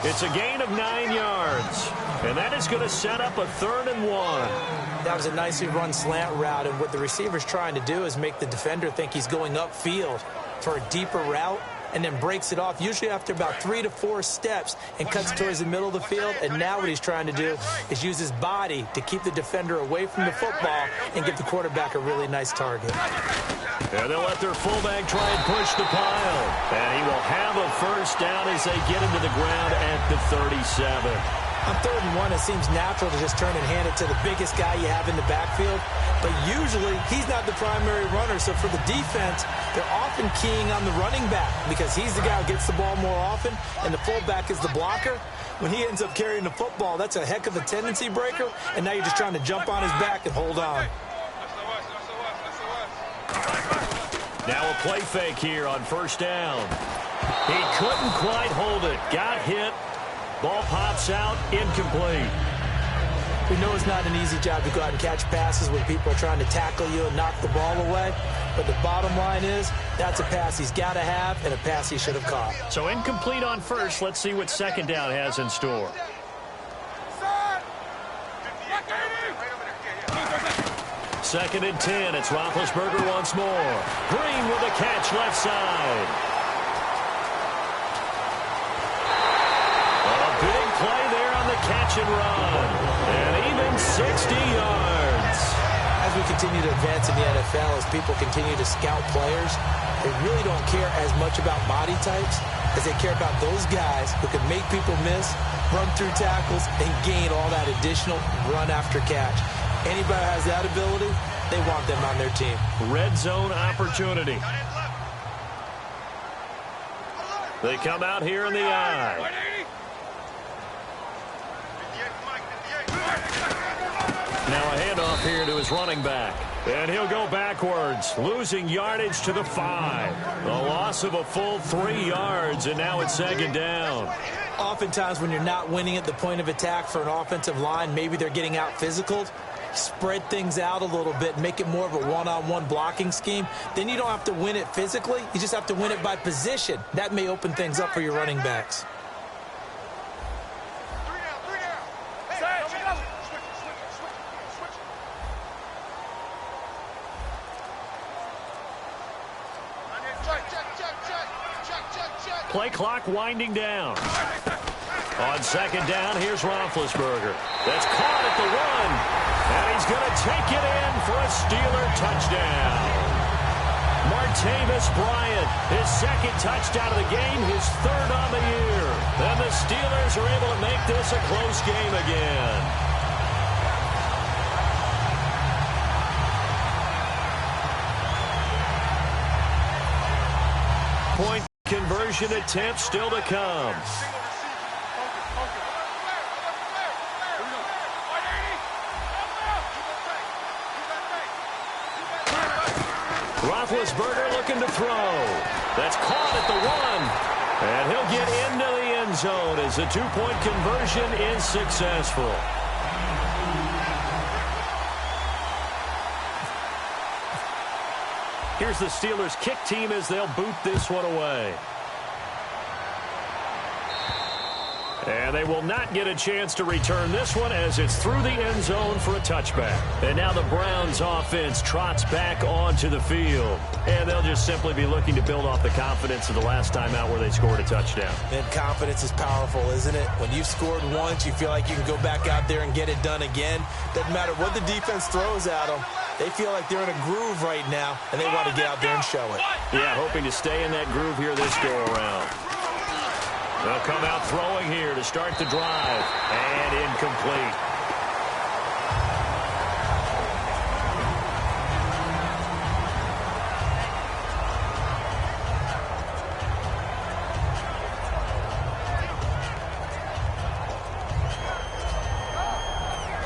It's a gain of 9 yards. And that is going to set up a 3rd and 1. That was a nicely run slant route, and what the receiver's trying to do is make the defender think he's going upfield for a deeper route, and then breaks it off, usually after about 3 to 4 steps, and cuts towards the middle of the field. And now what he's trying to do is use his body to keep the defender away from the football and give the quarterback a really nice target. And they'll let their fullback try and push the pile. And he will have a 1st down as they get into the ground at the 37. On 3rd and 1, it seems natural to just turn and hand it to the biggest guy you have in the backfield. But usually, he's not the primary runner. So for the defense, they're often keying on the running back because he's the guy who gets the ball more often, and the fullback is the blocker. When he ends up carrying the football, that's a heck of a tendency breaker, and now you're just trying to jump on his back and hold on. Now a play fake here on 1st down. He couldn't quite hold it. Got hit. Ball pops out, incomplete. We know it's not an easy job to go out and catch passes when people are trying to tackle you and knock the ball away. But the bottom line is, that's a pass he's got to have and a pass he should have caught. So incomplete on 1st. Let's see what 2nd down has in store. 2nd and 10. It's Roethlisberger once more. Green with a catch left side. Big play there on the catch and run. And even 60 yards. As we continue to advance in the NFL, as people continue to scout players, they really don't care as much about body types as they care about those guys who can make people miss, run through tackles, and gain all that additional run after catch. Anybody who has that ability, they want them on their team. Red zone opportunity. They come out here in the eye. Now a handoff here to his running back. And he'll go backwards, losing yardage to the 5. A loss of a full 3 yards, and now it's 2nd down. Oftentimes when you're not winning at the point of attack for an offensive line, maybe they're getting out physical. Spread things out a little bit, make it more of a one-on-one blocking scheme. Then you don't have to win it physically. You just have to win it by position. That may open things up for your running backs. Play clock winding down. On 2nd down, here's Roethlisberger. That's caught at the 1. And he's going to take it in for a Steeler touchdown. Martavis Bryant, his 2nd touchdown of the game, his 3rd on the year. And the Steelers are able to make this a close game again. Point conversion attempt still to come. Roethlisberger looking to throw. That's caught at the 1. And he'll get into the end zone as the 2-point conversion is successful. Here's the Steelers kick team as they'll boot this one away. And they will not get a chance to return this one as it's through the end zone for a touchback. And now the Browns offense trots back onto the field. And they'll just simply be looking to build off the confidence of the last time out where they scored a touchdown. And confidence is powerful, isn't it? When you've scored once, you feel like you can go back out there and get it done again. Doesn't matter what the defense throws at them. They feel like they're in a groove right now, and they want to get out there and show it. Yeah, hoping to stay in that groove here this go-around. They'll come out throwing here to start the drive. And incomplete.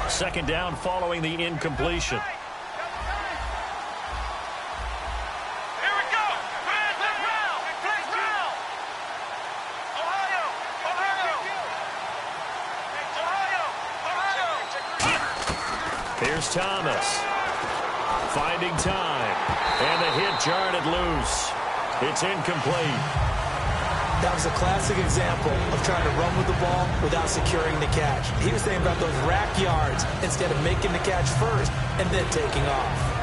Second down following the incompletion. Here's Thomas. Finding time. And the hit jarred it loose. It's incomplete. That was a classic example of trying to run with the ball without securing the catch. He was thinking about those rack yards instead of making the catch first and then taking off.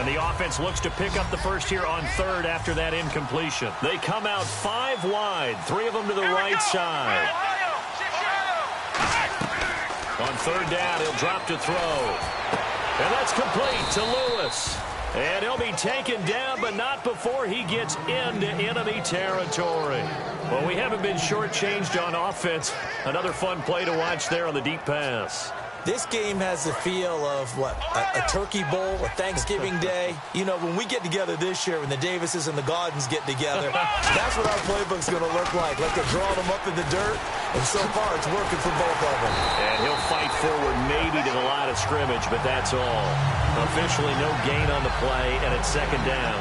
And the offense looks to pick up the first here on 3rd after that incompletion. They come out 5 wide, 3 of them to the right side. On 3rd down, he'll drop to throw. And that's complete to Lewis. And he'll be taken down, but not before he gets into enemy territory. Well, we haven't been shortchanged on offense. Another fun play to watch there on the deep pass. This game has the feel of, what, a turkey bowl, a Thanksgiving day. You know, when we get together this year, when the Davises and the Gaudens get together, that's what our playbook's going to look like they're drawing them up in the dirt, and so far it's working for both of them. And he'll fight forward maybe to the line of scrimmage, but that's all. Officially no gain on the play, and it's second down.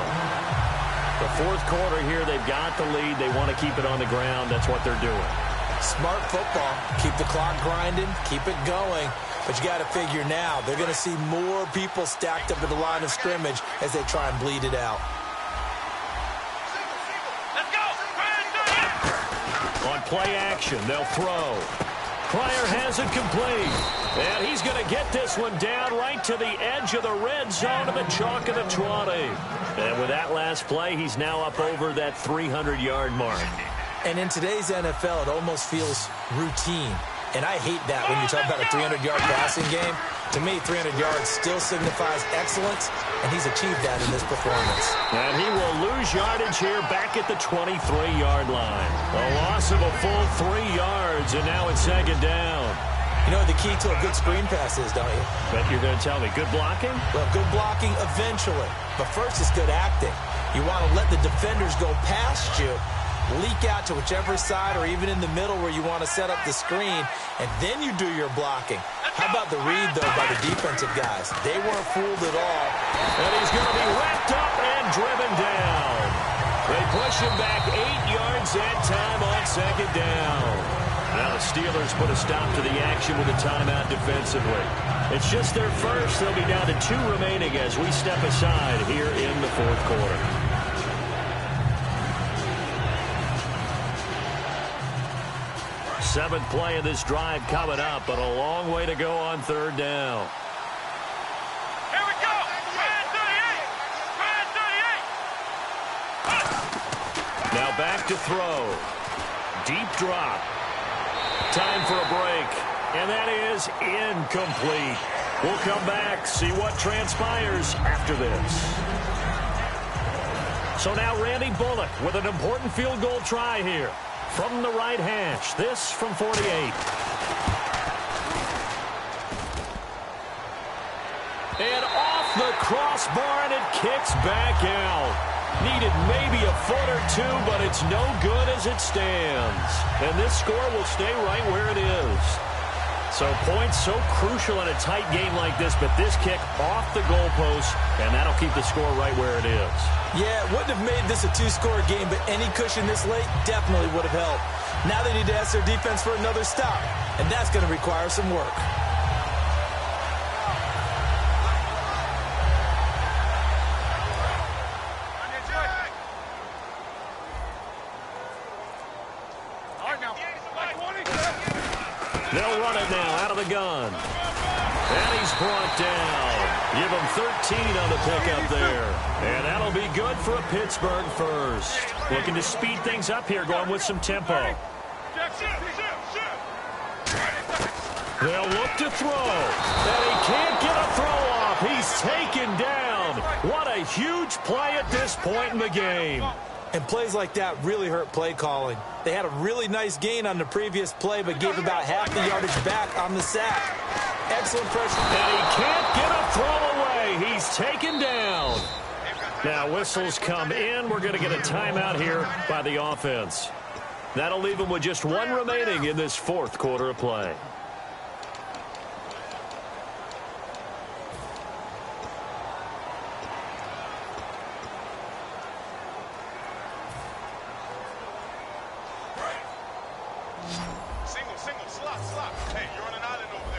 The fourth quarter here, they've got the lead. They want to keep it on the ground. That's what they're doing. Smart football. Keep the clock grinding. Keep it going. But you got to figure now, they're going to see more people stacked up at the line of scrimmage as they try and bleed it out. Let's go. On play action, they'll throw. Pryor has it complete. And he's going to get this one down right to the edge of the red zone of the chalk of the 20. And with that last play, he's now up over that 300-yard mark. And in today's NFL, it almost feels routine. And I hate that when you talk about a 300-yard passing game. To me, 300 yards still signifies excellence, and he's achieved that in this performance. And he will lose yardage here back at the 23-yard line. A loss of a full 3 yards, and now it's second down. You know what the key to a good screen pass is, don't you? Bet you're going to tell me. Good blocking? Well, good blocking eventually. But first it's good acting. You want to let the defenders go past you, leak out to whichever side or even in the middle where you want to set up the screen, and then you do your blocking. How about the read, though, by the defensive guys? They weren't fooled at all. And he's going to be wrapped up and driven down. They push him back 8 yards that time on second down. Now the Steelers put a stop to the action with a timeout defensively. It's just their first. They'll be down to 2 remaining as we step aside here in the fourth quarter. Seventh play of this drive coming up, but a long way to go on third down. Here we go. Try 38. Now back to throw. Deep drop. Time for a break. And that is incomplete. We'll come back, see what transpires after this. So now Randy Bullock with an important field goal try here. From the right hash, this from 48. And off the crossbar, and it kicks back out. Needed maybe a foot or two, but it's no good as it stands. And this score will stay right where it is. So points so crucial in a tight game like this, but this kick off the goalpost, and that'll keep the score right where it is. Yeah, it wouldn't have made this a 2-score game, but any cushion this late definitely would have helped. Now they need to ask their defense for another stop, and that's going to require some work. They'll run it now out of the gun. And he's brought down. Give him 13 on the pickup there. And that'll be good for a Pittsburgh first. Looking to speed things up here, going with some tempo. They'll look to throw. And he can't get a throw off. He's taken down. What a huge play at this point in the game. And plays like that really hurt play calling. They had a really nice gain on the previous play, but gave about half the yardage back on the sack. Excellent pressure. And he can't get a throw away. He's taken down. Now whistles come in. We're going to get a timeout here by the offense. That'll leave them with just 1 remaining in this fourth quarter of play.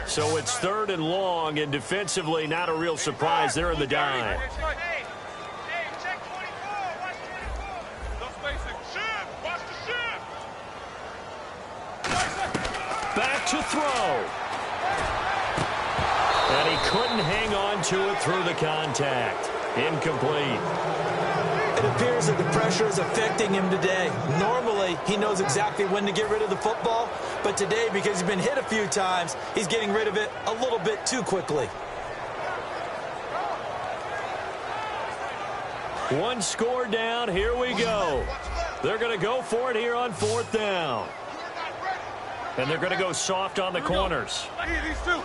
So it's 3rd and long, and defensively not a real surprise. They're in the dime. Back to throw. And he couldn't hang on to it through the contact. Incomplete. It appears that the pressure is affecting him today. Normally, he knows exactly when to get rid of the football, but today, because he's been hit a few times, he's getting rid of it a little bit too quickly. One score down. Here we go. They're going to go for it here on 4th down. And they're going to go soft on the corners. These two.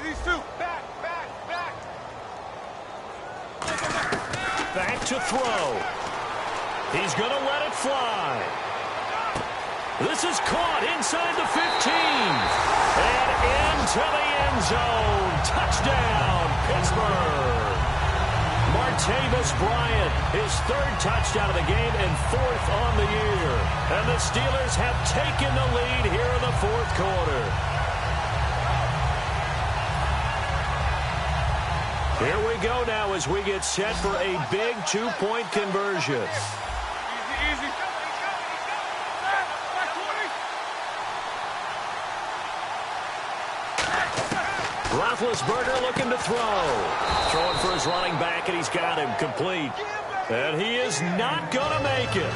These two. Back. Back to throw. He's going to let it fly. This is caught inside the 15. And into the end zone. Touchdown, Pittsburgh. Martavis Bryant, his 3rd touchdown of the game and 4th on the year. And the Steelers have taken the lead here in the 4th quarter. Here we go now as we get set for a big 2-point conversion. Easy. Roethlisberger looking to throw. Throwing for his running back, and he's got him complete. And he is not going to make it.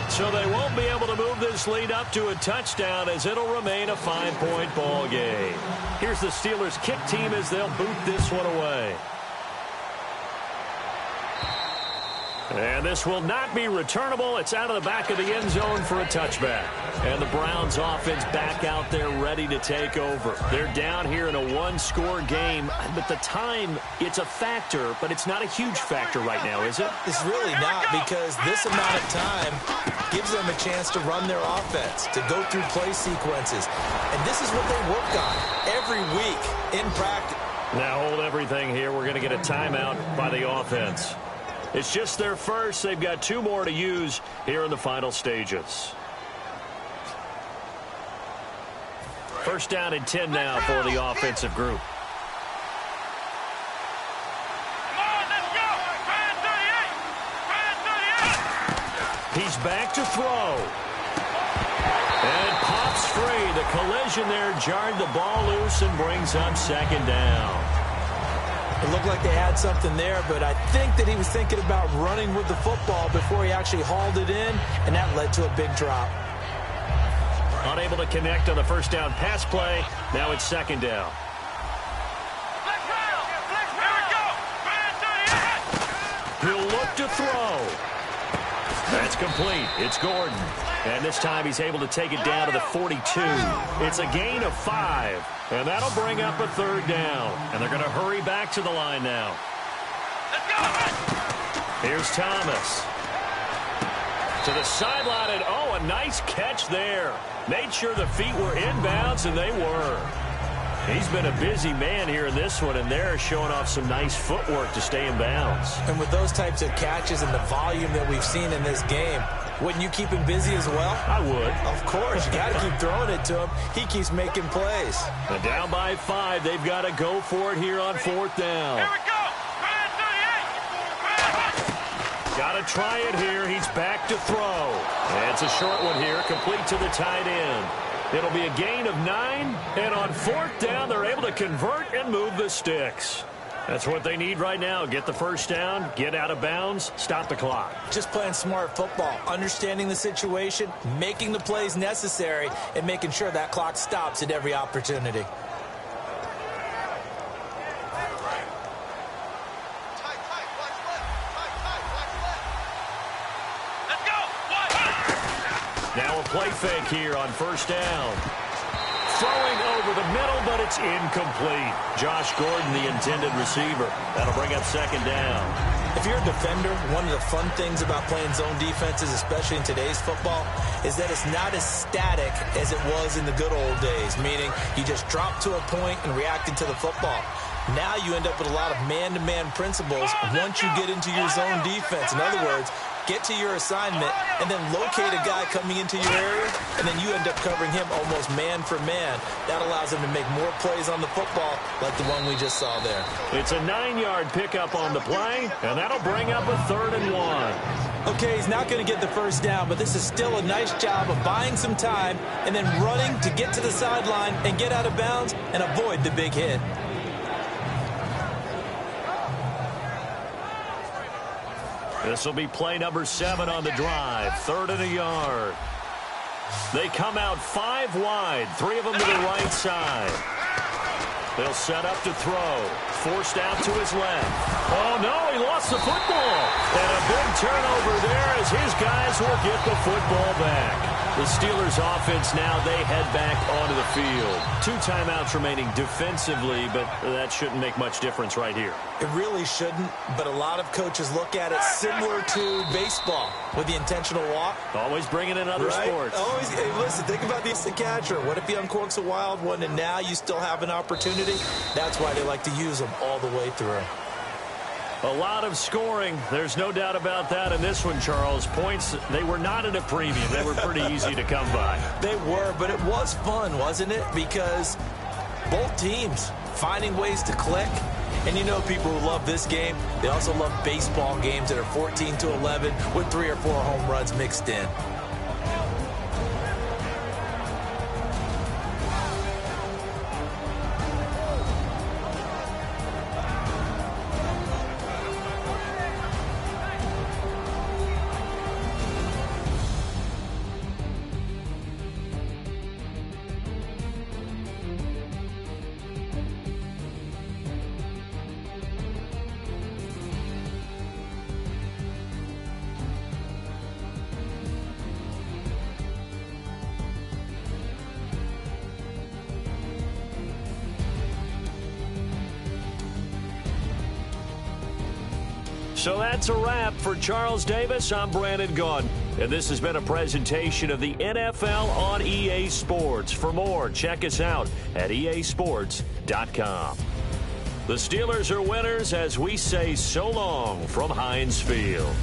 So they won't be able to move this lead up to a touchdown as it'll remain a 5-point ball game. Here's the Steelers kick team as they'll boot this one away. And this will not be returnable. It's out of the back of the end zone for a touchback. And the Browns offense back out there ready to take over. They're down here in a 1-score game. But the time, it's a factor, but it's not a huge factor right now, is it? It's really not, because this amount of time gives them a chance to run their offense, to go through play sequences. And this is what they work on every week in practice. Now hold everything here. We're going to get a timeout by the offense. It's just their first. They've got 2 more to use here in the final stages. First down and 10 now for the offensive group. Come on, let's go. Fan 38. He's back to throw. And pops free. The collision there jarred the ball loose and brings up 2nd down. It looked like they had something there, but I think that he was thinking about running with the football before he actually hauled it in, and that led to a big drop. Unable to connect on the first down pass play. Now it's 2nd down. He'll look to throw. That's complete. It's Gordon. And this time he's able to take it down to the 42. It's a gain of 5. And that'll bring up a 3rd down. And they're going to hurry back to the line now. Here's Thomas. To the sideline, and oh, a nice catch there. Made sure the feet were inbounds, and they were. He's been a busy man here in this one, and they're showing off some nice footwork to stay in bounds. And with those types of catches and the volume that we've seen in this game, wouldn't you keep him busy as well? I would. Of course. You got to keep throwing it to him. He keeps making plays. And down by 5. They've got to go for it here on 4th down. Here we go. Fan 38. Got to try it here. He's back to throw. And it's a short one here, complete to the tight end. It'll be a gain of 9. And on 4th down, they're able to convert and move the sticks. That's what they need right now. Get the first down, get out of bounds, stop the clock. Just playing smart football, understanding the situation, making the plays necessary, and making sure that clock stops at every opportunity. Now a play fake here on first down. Throwing over the middle, but it's incomplete. Josh Gordon, the intended receiver. That'll bring up second down. If you're a defender, one of the fun things about playing zone defenses, especially in today's football, is that it's not as static as it was in the good old days, meaning you just drop to a point and reacted to the football. Now you end up with a lot of man-to-man principles once you get into your zone defense. In other words, get to your assignment and then locate a guy coming into your area, and then you end up covering him almost man for man. That allows him to make more plays on the football like the one we just saw there. It's a 9-yard pickup on the play, and that'll bring up a 3rd and 1. Okay, he's not going to get the first down, but this is still a nice job of buying some time and then running to get to the sideline and get out of bounds and avoid the big hit. This will be play number 7 on the drive. 3rd and a yard. They come out 5 wide. 3 of them to the right side. They'll set up to throw. Forced out to his left. Oh, no, he lost the football. And a big turnover there as his guys will get the football back. The Steelers offense now, they head back onto the field. 2 timeouts remaining defensively, but that shouldn't make much difference right here. It really shouldn't, but a lot of coaches look at it similar to baseball with the intentional walk. Always bringing in other sports. Always. Hey, listen, think about the instant catcher. What if he uncorks a wild one and now you still have an opportunity? That's why they like to use them all the way through. A lot of scoring. There's no doubt about that in this one, Charles. Points, they were not at a premium. They were pretty easy to come by. They were, but it was fun, wasn't it? Because both teams finding ways to click. And you know people who love this game, they also love baseball games that are 14-11 with 3 or 4 home runs mixed in. So that's a wrap for Charles Davis. I'm Brandon Gaudin, and this has been a presentation of the NFL on EA Sports. For more, check us out at easports.com. The Steelers are winners as we say so long from Heinz Field.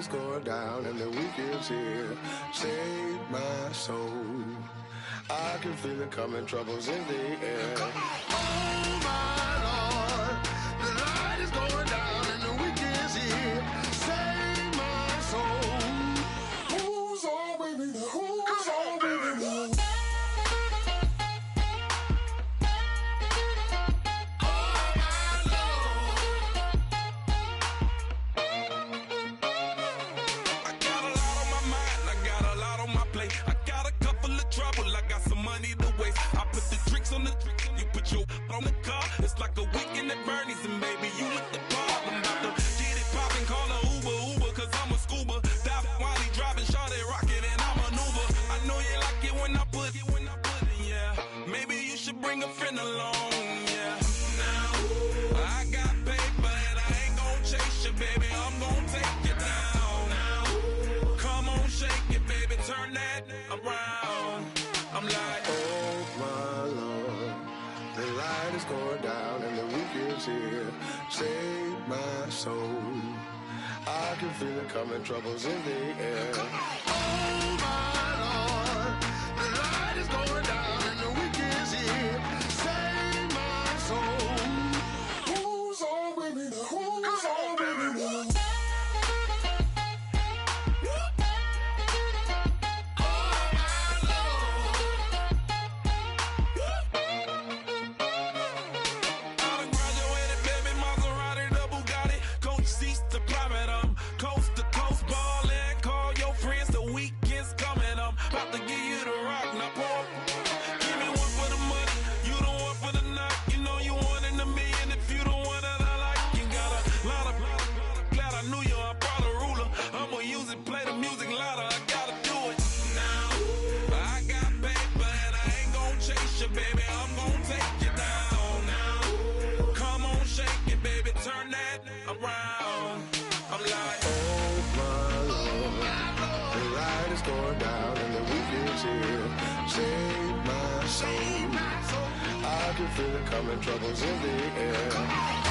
is going down and the week is here. Save my soul. I can feel it coming, troubles in the air. Oh my Lord, the light is going down and the week is here. Save my soul. Who's on with me? Who's on with me? On the car, it's like a weekend at Bernie's, and baby, you look the part. I'm about to get it poppin', call a Uber, cause I'm a scuba. Dive while he driving, shawty rocket, and I maneuver. I know you like it when I put it, yeah. Maybe you should bring a friend along, yeah. Now, I got paper, and I ain't gon' chase you, baby, I'm gon' take you down. Now, come on, shake it, baby, turn that around. I'm like, oh my Lord, the light is going down and the week is here. Save my soul. I can feel it coming, troubles in the air. Oh my Lord, the light is going down and the week is here. Save my soul. Who's on with me now? Who's on with me now? Going down and the week is here. Save my soul. I can feel it coming, troubles in the air.